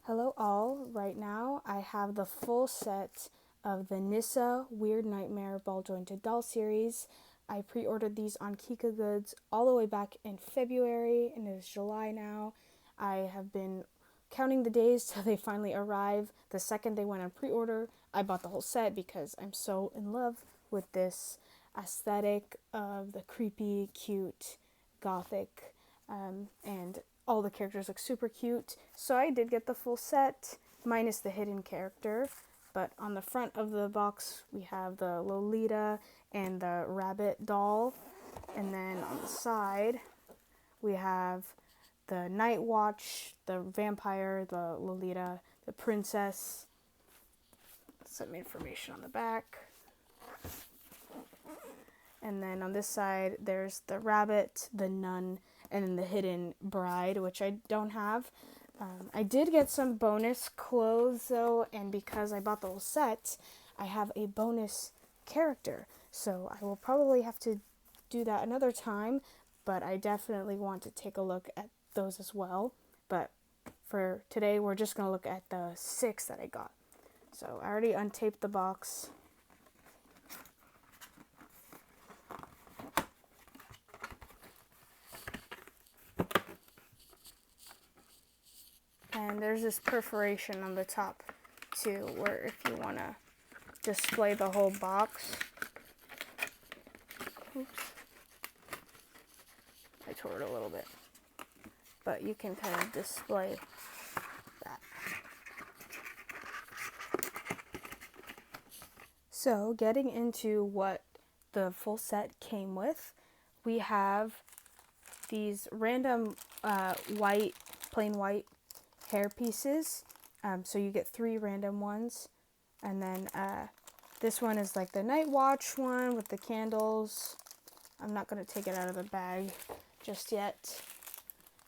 Hello all, right now I have the full set of the Nyssa Weird Nightmare Ball Jointed Doll series. I pre-ordered these on KikaGoods all the way back in February, and it is July now. I have been counting the days till they finally arrive. The second they went on pre-order, I bought the whole set because I'm so in love with this aesthetic of the creepy, cute, gothic, and all the characters look super cute. So I did get the full set, minus the hidden character. But on the front of the box, we have the Lolita and the rabbit doll. And then on the side, we have the Night Watch, the vampire, the Lolita, the princess. Some information on the back. And then on this side, there's the rabbit, the nun, and then the hidden bride, which I don't have. I did get some bonus clothes, though, and because I bought the whole set, I have a bonus character. So I will probably have to do that another time, but I definitely want to take a look at those as well. But for today, we're just going to look at the 6 that I got. So I already untaped the box. And there's this perforation on the top too, where if you want to display the whole box. Oops. I tore it a little bit. But you can kind of display that. So getting into what the full set came with, we have these random plain white hair pieces. So you get 3 random ones. And then this one is like the Night Watch one with the candles. I'm not going to take it out of the bag just yet.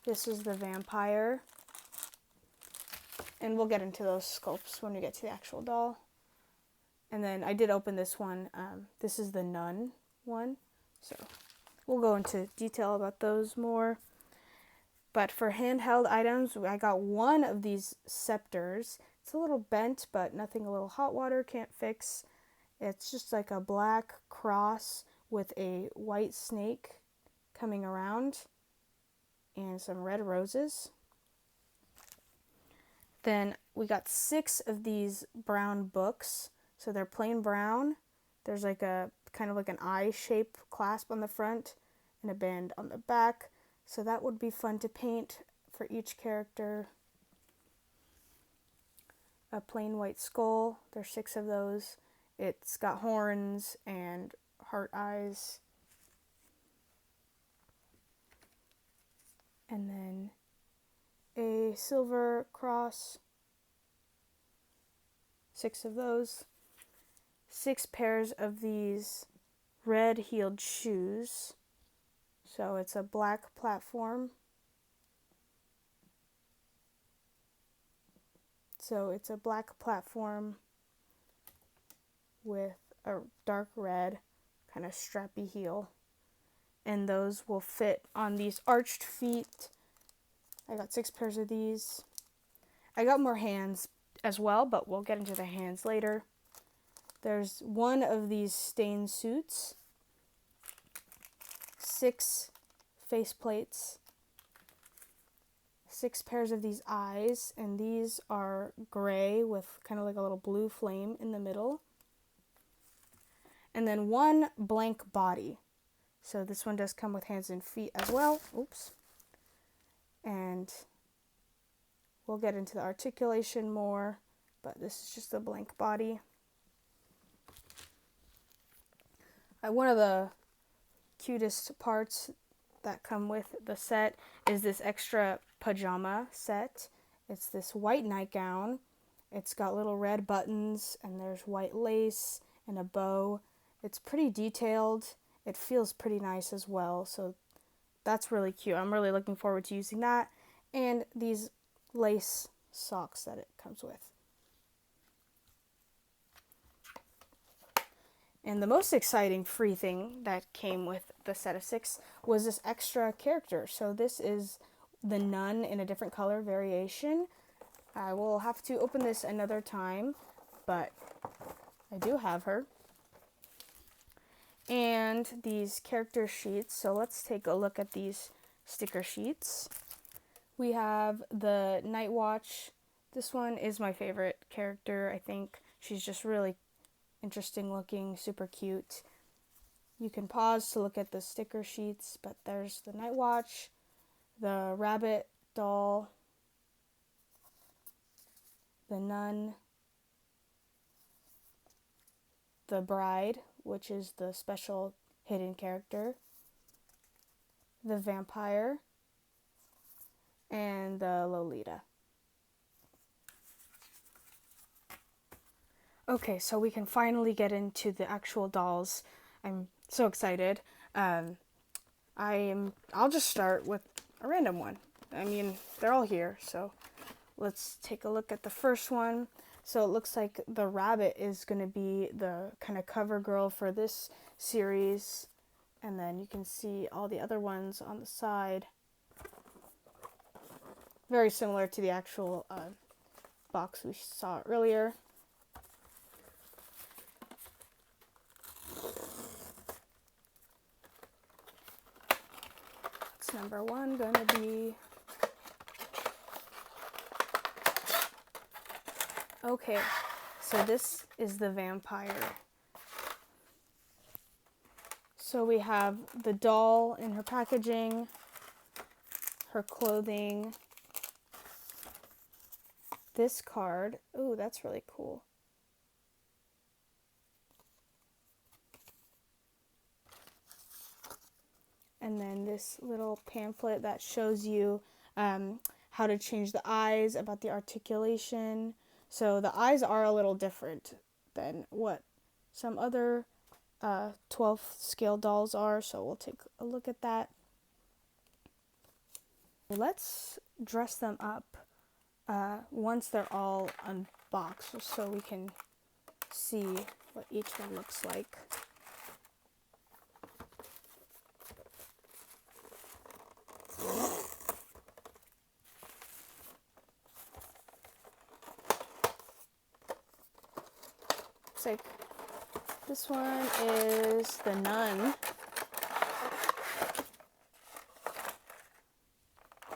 This is the vampire. And we'll get into those sculpts when we get to the actual doll. And then I did open this one. This is the nun one. So we'll go into detail about those more. But for handheld items, I got one of these scepters. It's a little bent, but nothing a little hot water can't fix. It's just like a black cross with a white snake coming around and some red roses. Then we got 6 of these brown books. So they're plain brown. There's like a kind of like an eye-shaped clasp on the front and a band on the back. So that would be fun to paint for each character. A plain white skull. There's 6 of those. It's got horns and heart eyes. And then a silver cross. 6 of those. 6 pairs of these red-heeled shoes. So it's a black platform. So it's a black platform with a dark red kind of strappy heel. And those will fit on these arched feet. I got 6 pairs of these. I got more hands as well, but we'll get into the hands later. There's 1 of these stained suits. 6 face plates, 6 pairs of these eyes, and these are gray with kind of like a little blue flame in the middle. And then 1 blank body. So this one does come with hands and feet as well. Oops. And we'll get into the articulation more, but this is just a blank body. One of the cutest parts that come with the set is this extra pajama set. It's this white nightgown. It's got little red buttons and there's white lace and a bow. It's pretty detailed. It feels pretty nice as well, so that's really cute. I'm really looking forward to using that and these lace socks that it comes with. And the most exciting free thing that came with the set of 6 was this extra character. So this is the nun in a different color variation. I will have to open this another time, but I do have her. And these character sheets. So let's take a look at these sticker sheets. We have the Night Watch. This one is my favorite character. I think she's just really interesting looking, super cute. You can pause to look at the sticker sheets, but there's the Night Watch, the rabbit doll, the nun, the bride, which is the special hidden character, the vampire, and the Lolita. Okay, so we can finally get into the actual dolls. I'm so excited. I'll just start with a random one. I mean, they're all here, so let's take a look at the first one. So it looks like the rabbit is going to be the kind of cover girl for this series. And then you can see all the other ones on the side. Very similar to the actual box we saw earlier. That's number one going to be... Okay, so this is the vampire. So we have the doll in her packaging, her clothing, this card. Ooh, that's really cool. And then this little pamphlet that shows you how to change the eyes, about the articulation. So the eyes are a little different than what some other 12th scale dolls are, so we'll take a look at that. Let's dress them up once they're all unboxed, so we can see what each one looks like. Looks like this one is the nun.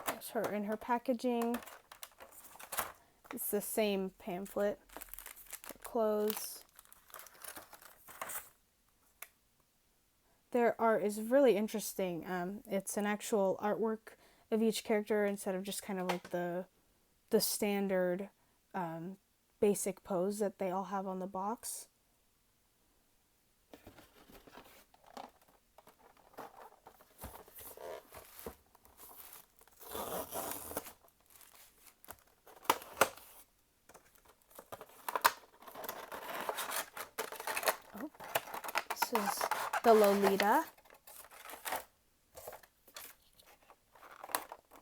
There's her in her packaging. It's the same pamphlet. Her clothes. Their art is really interesting. It's an actual artwork of each character instead of just kind of like the standard basic pose that they all have on the box. Oh, this is the Lolita.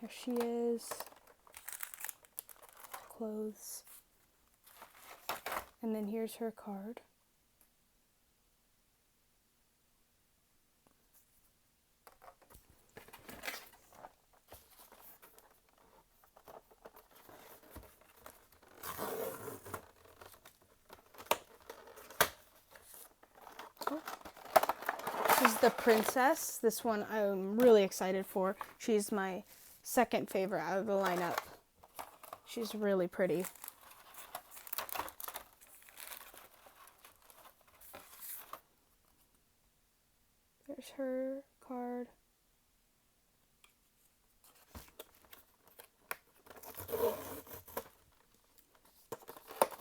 There she is. Clothes. And then here's her card. This is the princess. This one I'm really excited for. She's my second favorite out of the lineup. She's really pretty. There's her card.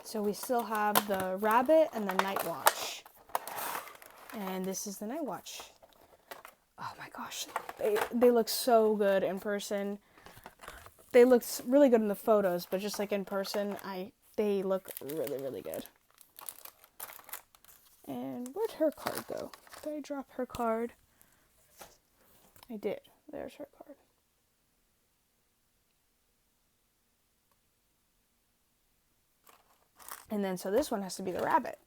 So we still have the rabbit and the Night Watch. And this is the Night Watch. Oh my gosh, they look so good in person. They look really good in the photos, but just like in person, they look really, really good. And where'd her card go? Did I drop her card? I did. There's her card. And then, so this one has to be the rabbit.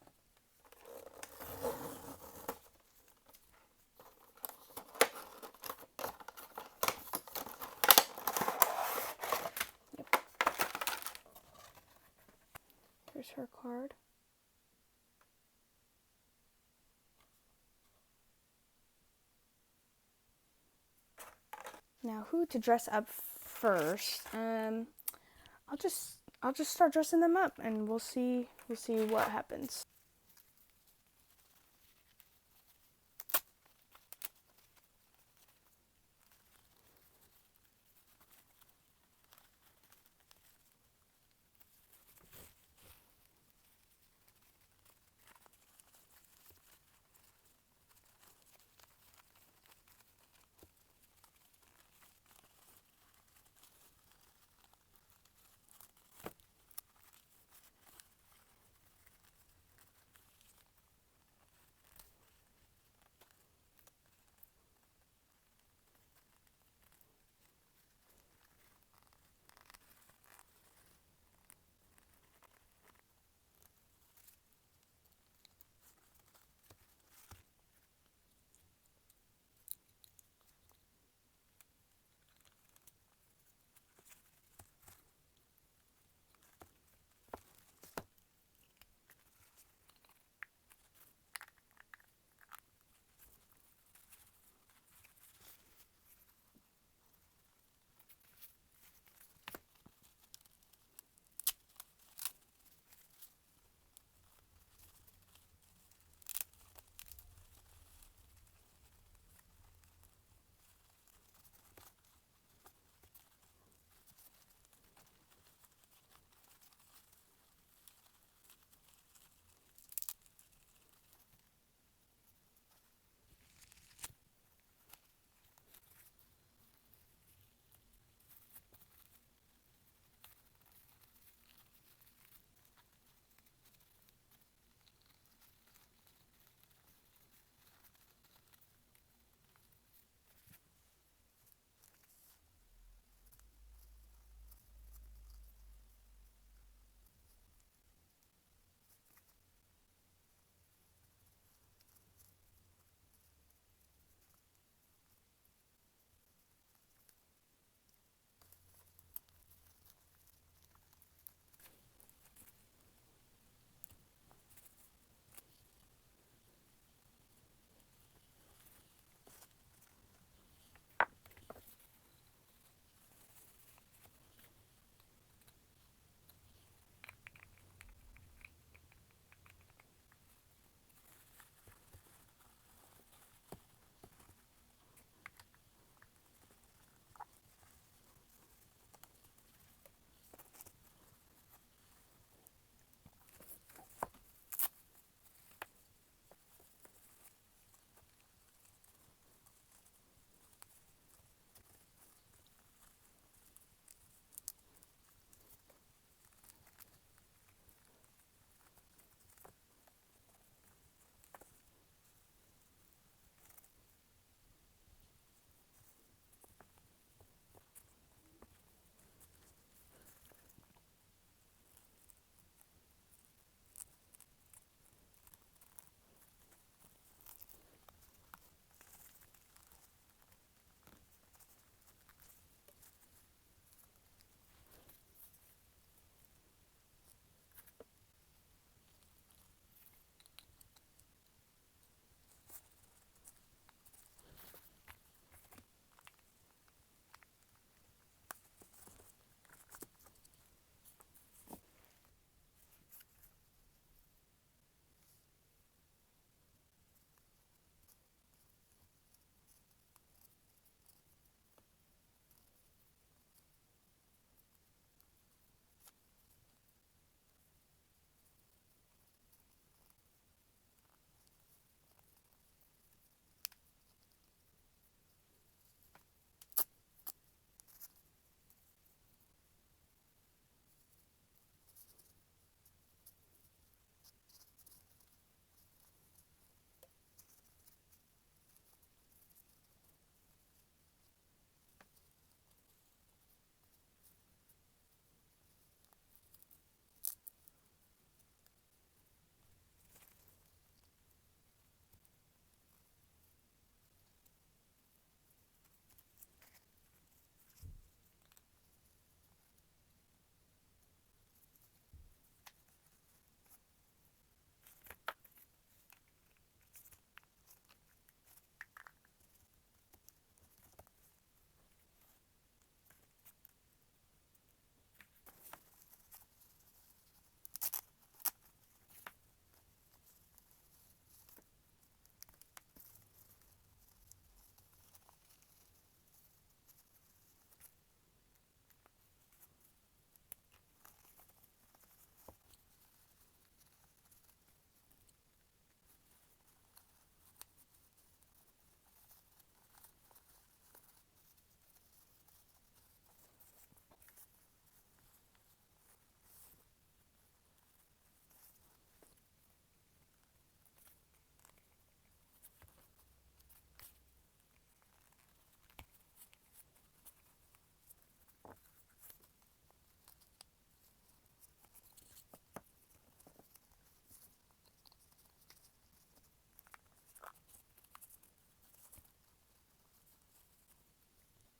Yep. There's her card. Now, who to dress up first? I'll just start dressing them up, and we'll see what happens.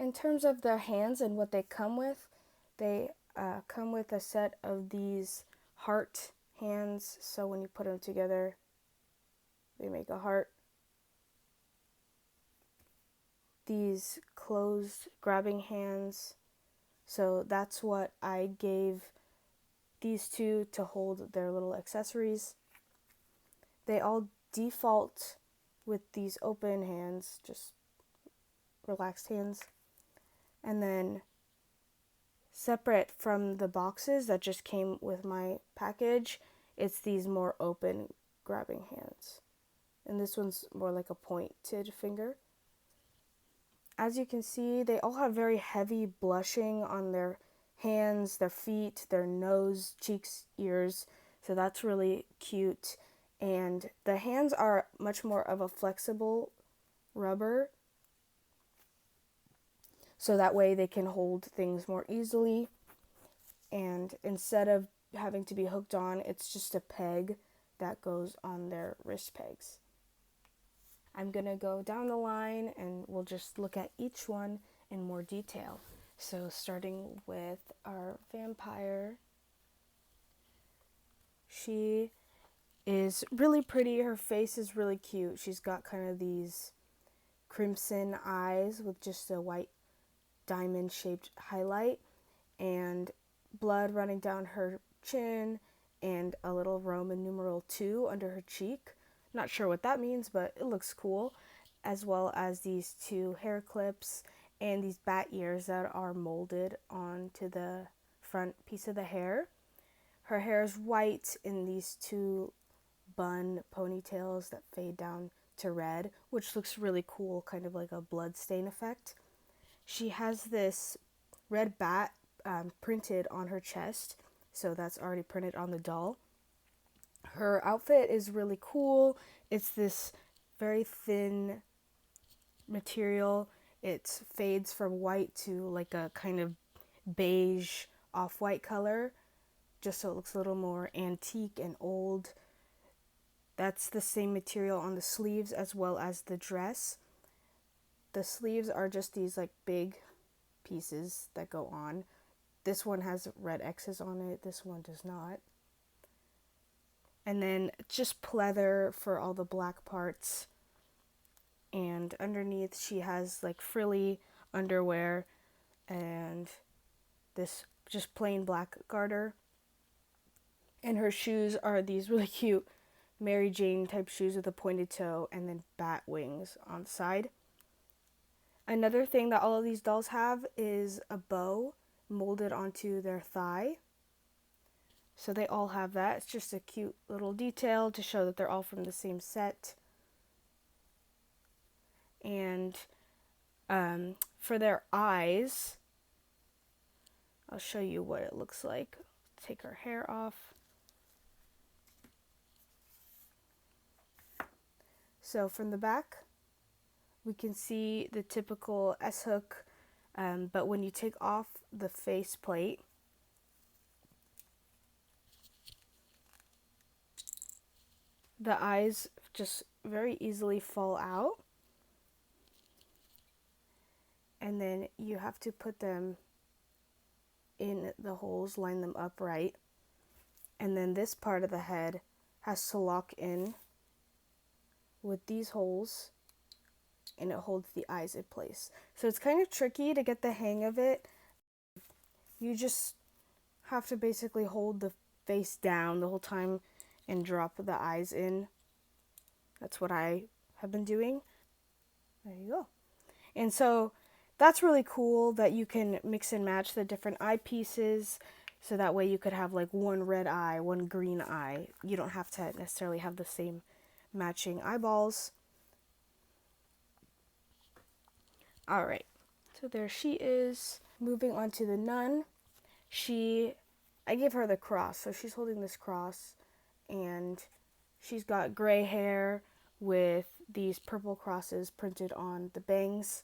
In terms of their hands and what they come with, they come with a set of these heart hands. So when you put them together, they make a heart. These closed grabbing hands. So that's what I gave these two to hold their little accessories. They all default with these open hands, just relaxed hands. And then separate from the boxes that just came with my package, it's these more open grabbing hands. And this one's more like a pointed finger. As you can see, they all have very heavy blushing on their hands, their feet, their nose, cheeks, ears. So that's really cute. And the hands are much more of a flexible rubber. So that way they can hold things more easily. And instead of having to be hooked on, it's just a peg that goes on their wrist pegs. I'm going to go down the line and we'll just look at each one in more detail. So starting with our vampire, she is really pretty. Her face is really cute. She's got kind of these crimson eyes with just a white diamond shaped highlight and blood running down her chin and a little Roman numeral 2 under her cheek. Not sure what that means, but it looks cool. As well as these 2 hair clips and these bat ears that are molded onto the front piece of the hair. Her hair is white in these 2 bun ponytails that fade down to red, which looks really cool, kind of like a blood stain effect. She has this red bat printed on her chest, so that's already printed on the doll. Her outfit is really cool. It's this very thin material. It fades from white to like a kind of beige off-white color, just so it looks a little more antique and old. That's the same material on the sleeves as well as the dress. The sleeves are just these like big pieces that go on. This one has red X's on it, this one does not. And then just pleather for all the black parts. And underneath she has like frilly underwear and this just plain black garter. And her shoes are these really cute Mary Jane type shoes with a pointed toe and then bat wings on the side. Another thing that all of these dolls have is a bow molded onto their thigh. So they all have that. It's just a cute little detail to show that they're all from the same set. And for their eyes, I'll show you what it looks like. Take her hair off. So from the back, we can see the typical S-hook, but when you take off the face plate, the eyes just very easily fall out. And then you have to put them in the holes, line them up right. And then this part of the head has to lock in with these holes, and it holds the eyes in place. So it's kind of tricky to get the hang of it. You just have to basically hold the face down the whole time and drop the eyes in. That's what I have been doing. There you go. And so that's really cool that you can mix and match the different eyepieces. So that way you could have like one red eye, one green eye. You don't have to necessarily have the same matching eyeballs. All right, so there she is. Moving on to the nun. I gave her the cross, so she's holding this cross, and she's got gray hair with these purple crosses printed on the bangs.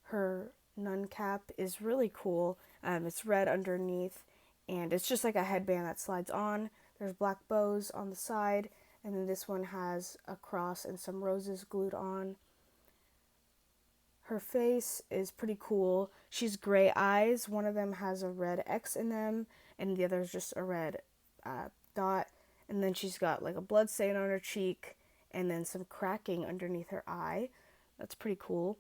Her nun cap is really cool. It's red underneath, and it's just like a headband that slides on. There's black bows on the side, and then this one has a cross and some roses glued on. Her face is pretty cool. She's gray eyes. One of them has a red X in them, and the other is just a red dot. And then she's got like a blood stain on her cheek, and then some cracking underneath her eye. That's pretty cool.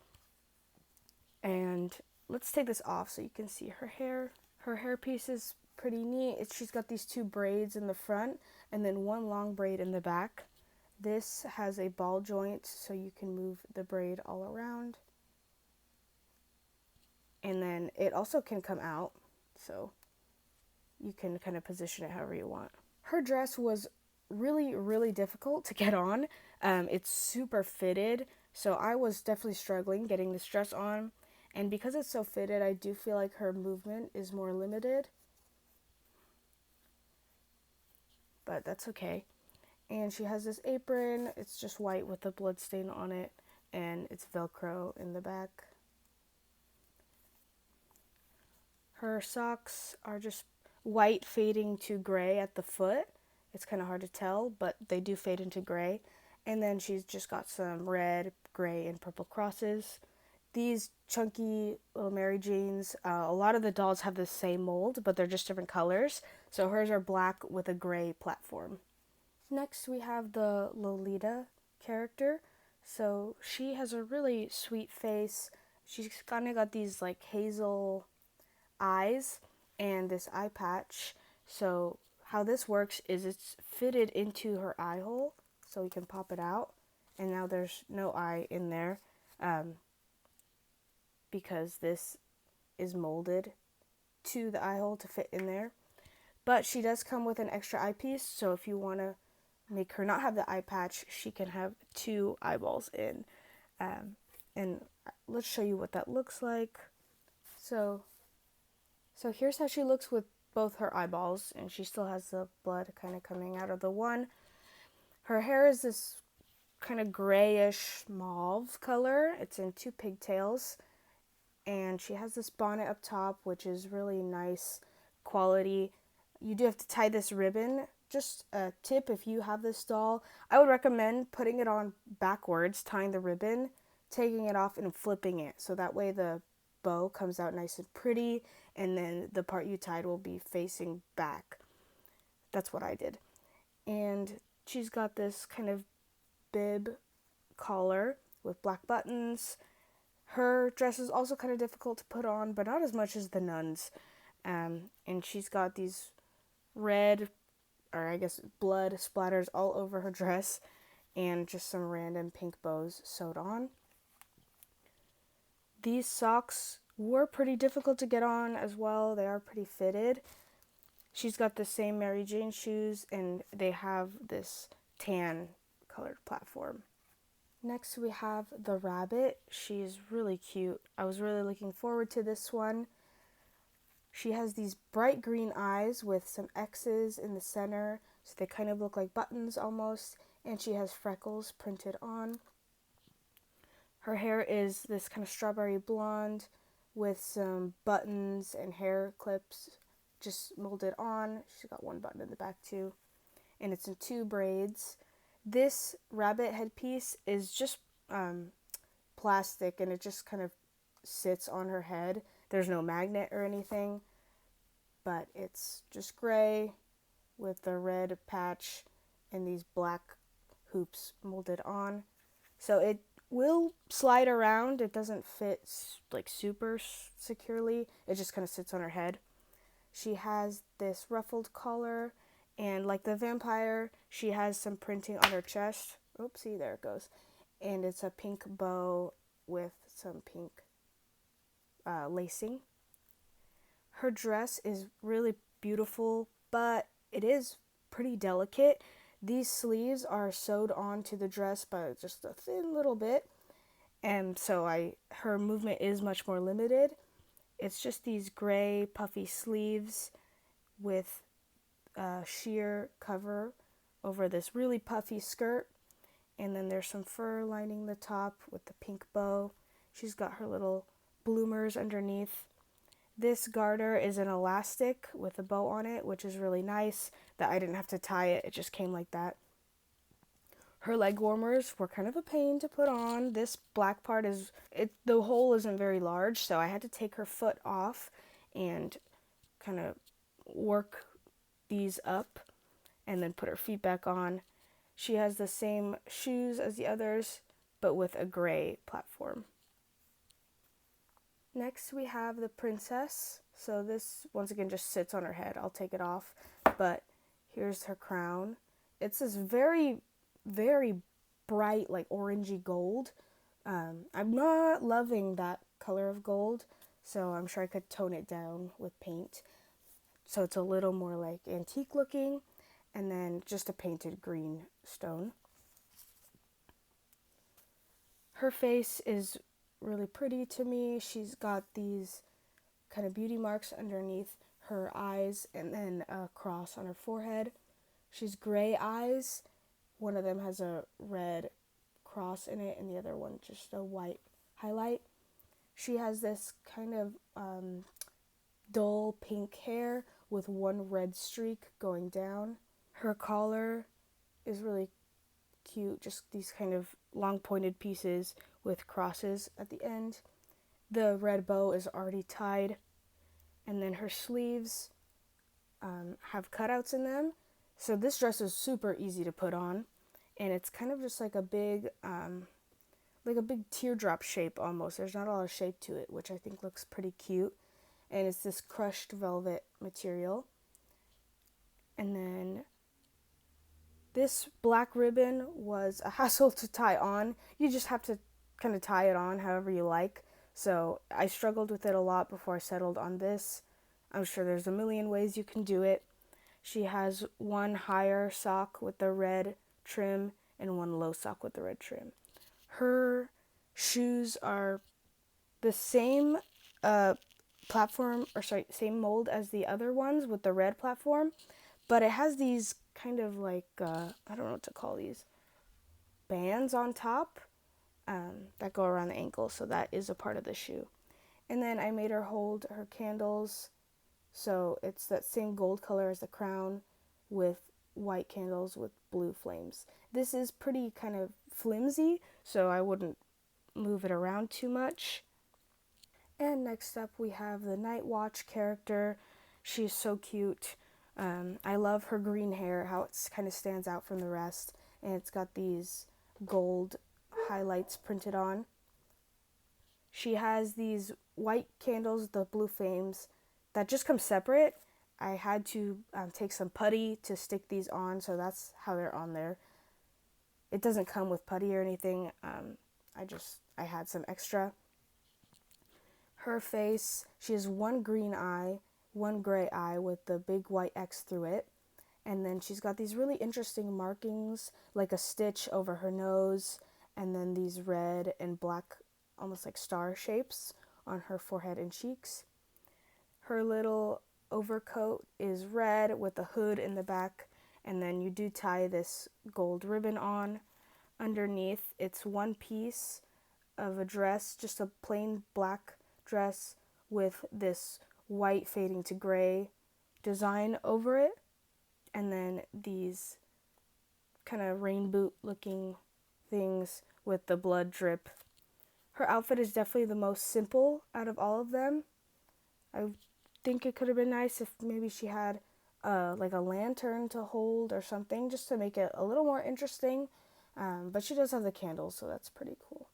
And let's take this off so you can see her hair. Her hairpiece is pretty neat. She's got these two braids in the front and then one long braid in the back. This has a ball joint so you can move the braid all around. And then it also can come out, so you can kind of position it however you want. Her dress was really, really difficult to get on. It's super fitted, so I was definitely struggling getting this dress on. And because it's so fitted, I do feel like her movement is more limited. But that's okay. And she has this apron. It's just white with a blood stain on it, and it's Velcro in the back. Her socks are just white fading to gray at the foot. It's kind of hard to tell, but they do fade into gray. And then she's just got some red, gray, and purple crosses. These chunky little Mary Janes, a lot of the dolls have the same mold, but they're just different colors. So hers are black with a gray platform. Next we have the Lolita character. So she has a really sweet face. She's kind of got these like hazel eyes and this eye patch. So how this works is it's fitted into her eye hole, so we can pop it out. And now there's no eye in there. Because this is molded to the eye hole to fit in there. But she does come with an extra eyepiece, so if you want to make her not have the eye patch, she can have two eyeballs in. And let's show you what that looks like. So here's how she looks with both her eyeballs, and she still has the blood kind of coming out of the one. Her hair is this kind of grayish mauve color. It's in two pigtails. And she has this bonnet up top, which is really nice quality. You do have to tie this ribbon. Just a tip, if you have this doll, I would recommend putting it on backwards, tying the ribbon, taking it off, and flipping it. So that way the bow comes out nice and pretty, and then the part you tied will be facing back. That's what I did. And she's got this kind of bib collar with black buttons. Her dress is also kind of difficult to put on, but not as much as the nuns. And she's got these red, or I guess blood splatters all over her dress, and just some random pink bows sewed on. These socks were pretty difficult to get on as well. They are pretty fitted. She's got the same Mary Jane shoes, and they have this tan colored platform. Next we have the rabbit. She's really cute. I was really looking forward to this one. She has these bright green eyes with some X's in the center, so they kind of look like buttons almost, and she has freckles printed on. Her hair is this kind of strawberry blonde with some buttons and hair clips just molded on. She's got one button in the back too, and it's in two braids. This rabbit headpiece is just plastic, and it just kind of sits on her head. There's no magnet or anything, but it's just gray with the red patch and these black hoops molded on. So it will slide around. It doesn't fit like super securely. It just kind of sits on her head. She has this ruffled collar, and like the vampire, she has some printing on her chest. Oopsie, there it goes. And it's a pink bow with some pink lacing. Her dress is really beautiful, but it is pretty delicate. These sleeves are sewed onto the dress by just a thin little bit, and so her movement is much more limited. It's just these gray puffy sleeves with sheer cover over this really puffy skirt, and then there's some fur lining the top with the pink bow. She's got her little bloomers underneath. This garter is an elastic with a bow on it, which is really nice that I didn't have to tie it. It just came like that. Her leg warmers were kind of a pain to put on. This black part the hole isn't very large, so I had to take her foot off and kind of work these up and then put her feet back on. She has the same shoes as the others, but with a gray platform. Next we have the princess. So this, once again, just sits on her head. I'll take it off, but here's her crown. It's this very, very bright, like orangey gold. I'm not loving that color of gold, so I'm sure I could tone it down with paint. So it's a little more like antique looking, and then just a painted green stone. Her face is really pretty to me. She's got these kind of beauty marks underneath her eyes and then a cross on her forehead. She's gray eyes. One of them has a red cross in it and the other one just a white highlight. She has this kind of dull pink hair with one red streak going down. Her collar is really cute, just these kind of long pointed pieces with crosses at the end. The red bow is already tied, and then her sleeves have cutouts in them. So this dress is super easy to put on, and it's kind of just like a big teardrop shape almost. There's not a lot of shape to it, which I think looks pretty cute. And it's this crushed velvet material. And then this black ribbon was a hassle to tie on. You just have to kind of tie it on however you like. So I struggled with it a lot before I settled on this. I'm sure there's a million ways you can do it. She has one higher sock with the red trim and one low sock with the red trim. Her shoes are the same same mold as the other ones with the red platform, but it has these kind of like, I don't know what to call these, bands on top that go around the ankle, so that is a part of the shoe. And then I made her hold her candles, so it's that same gold color as the crown with white candles with blue flames. This is pretty kind of flimsy, so I wouldn't move it around too much. And next up we have the Night Watch character. She's so cute. I love her green hair, how it kind of stands out from the rest, and it's got these gold highlights printed on. She has these white candles, the blue flames, that just come separate. I had to take some putty to stick these on, so that's how they're on there. It doesn't come with putty or anything. I had some extra. Her face, she has one green eye, one gray eye with the big white X through it. And then she's got these really interesting markings, like a stitch over her nose, and then these red and black, almost like star shapes on her forehead and cheeks. Her little overcoat is red with a hood in the back, and then you do tie this gold ribbon on. Underneath, it's one piece of a dress, just a plain black dress with this white fading to gray design over it, and then these kind of rain boot looking things with the blood drip. Her outfit is definitely the most simple out of all of them. I think it could have been nice if maybe she had like a lantern to hold or something, just to make it a little more interesting. But she does have the candles, so that's pretty cool.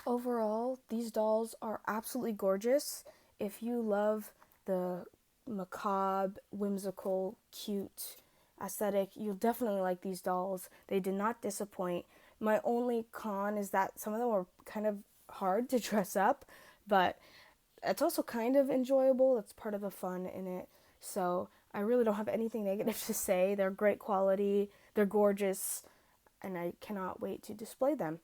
Overall, these dolls are absolutely gorgeous. If you love the macabre, whimsical, cute aesthetic, you'll definitely like these dolls. They did not disappoint. My only con is that some of them were kind of hard to dress up, but it's also kind of enjoyable. That's part of the fun in it. So I really don't have anything negative to say. They're great quality, they're gorgeous, and I cannot wait to display them.